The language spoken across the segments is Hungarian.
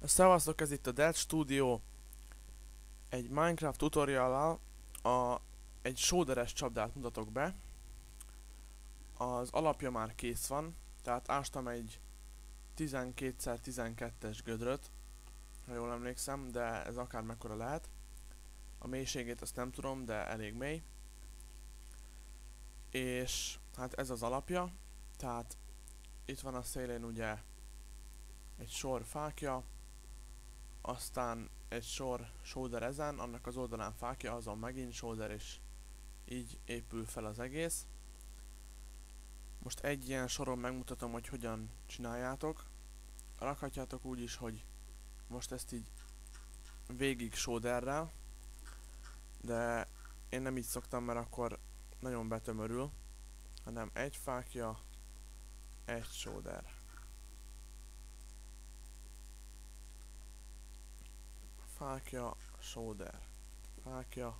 Szevasztok, ez itt a Dead Studio, egy Minecraft tutoriallal egy sóderes csapdát mutatok be. Az alapja már kész van, tehát ástam egy 12x12-es gödröt, ha jól emlékszem, de ez akár mekkora lehet. A mélységét azt nem tudom, de elég mély. És hát ez az alapja, tehát itt van a szélén ugye egy sor fákja, aztán egy sor sóder ezen, annak az oldalán fákja, azon megint sóder, és így épül fel az egész. Most egy ilyen soron megmutatom, hogy hogyan csináljátok. Rakhatjátok úgy is, hogy most ezt így végig sóderrel, de én nem így szoktam, mert akkor nagyon betömörül, hanem egy fákja, egy sóder. Fákja, sóder. Fákja,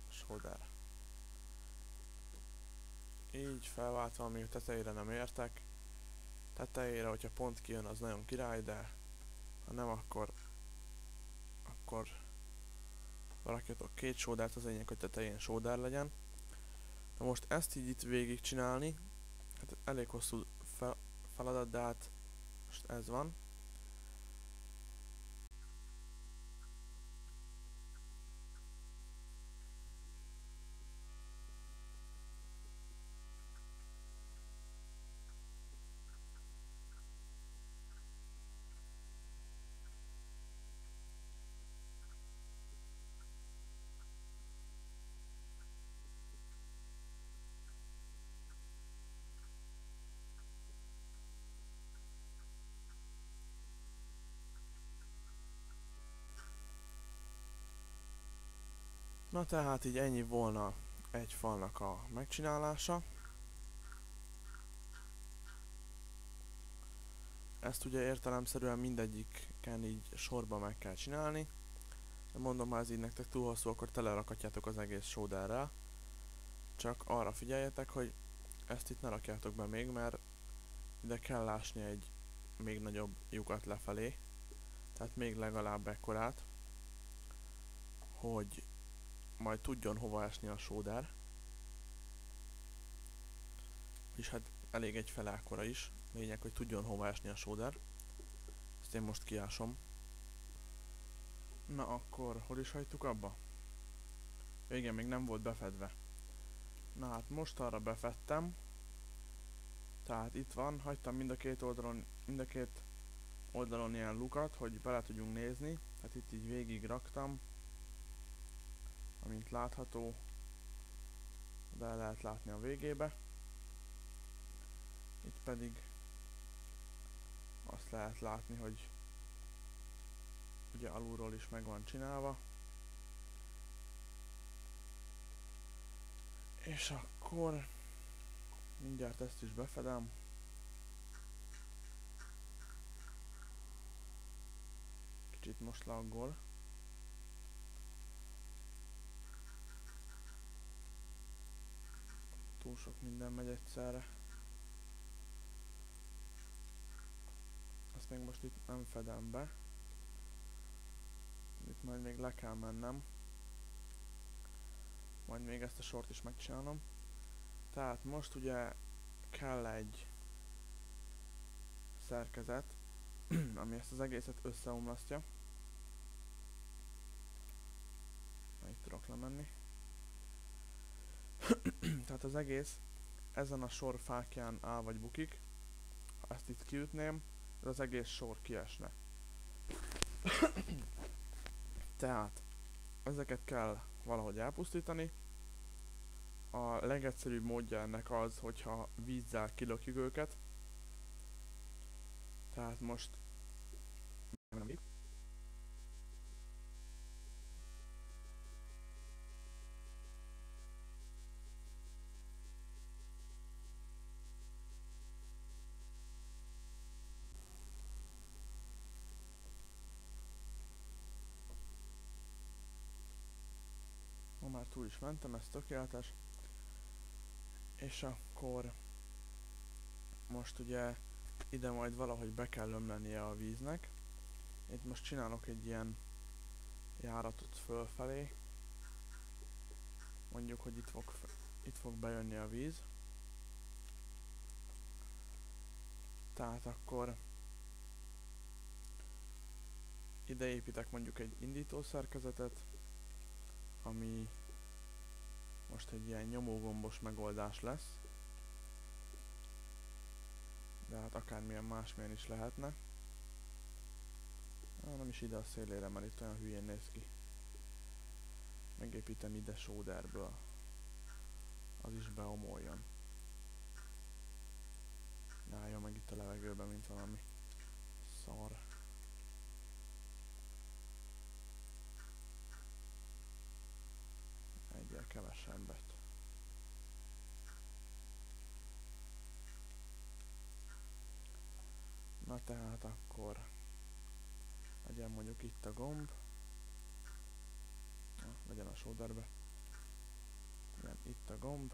sóder. Így felváltva, amíg a tetejére nem értek. Tetejére, hogyha pont kijön, az nagyon király, de ha nem, akkor rakjatok két sódert, az lényeg, hogy tetején sóder legyen. Na most ezt így itt végig csinálni, hát elég hosszú feladat, de hát most ez van. Na tehát így ennyi volna egy falnak a megcsinálása. Ezt ugye értelemszerűen mindegyiken így sorba meg kell csinálni. De mondom, ha ez így nektek túl hosszú, akkor telerakhatjátok az egész sóderrel. Csak arra figyeljetek, hogy ezt itt ne rakjátok be még, mert ide kell ásni egy még nagyobb lyukat lefelé. Tehát még legalább ekkorát, hogy majd tudjon hova esni a sóder. És hát elég egy fele ekkora is. Lényeg, hogy tudjon hova esni a sóder. Ezt én most kiásom. Na akkor, hol is hagytuk abba? Igen, még nem volt befedve. Na hát most arra befedtem. Tehát itt van, hagytam mind a két oldalon ilyen lukat, hogy bele tudjunk nézni. Tehát itt így végig raktam. Amint látható, be lehet látni a végébe. Itt pedig azt lehet látni, hogy ugye alulról is meg van csinálva. És akkor mindjárt ezt is befedem. Kicsit most laggol. Túl sok minden megy egyszerre. Ezt még most itt nem fedem be. Itt majd még le kell mennem. Majd még ezt a sort is megcsinálom. Tehát most ugye kell egy szerkezet, ami ezt az egészet összeomlasztja. Na, itt tudok lemenni. Tehát az egész ezen a sor fákján áll vagy bukik. Ha ezt itt kiütném, az egész sor kiesne. Tehát ezeket kell valahogy elpusztítani. A legegyszerűbb módja ennek az, hogyha vízzel kilökjük őket. Tehát most ma már túl is mentem, ez tökéletes. És akkor most ugye ide majd valahogy be kell ömlenie a víznek. Itt most csinálok egy ilyen járatot fölfelé. Mondjuk, hogy itt fog bejönni a víz. Tehát akkor ide építek mondjuk egy indító szerkezetet, ami most egy ilyen nyomógombos megoldás lesz. De hát akármilyen másmilyen is lehetne. Nem is ide a szélére, mert itt olyan hülyén néz ki. Megépítem ide sóderből. Az is beomoljon. Ne álljon meg itt a levegőben, mint valami szar. Egyel kevesebbet. Na tehát akkor legyen mondjuk itt a gomb. Na, legyen a sóderbe. Legyen itt a gomb.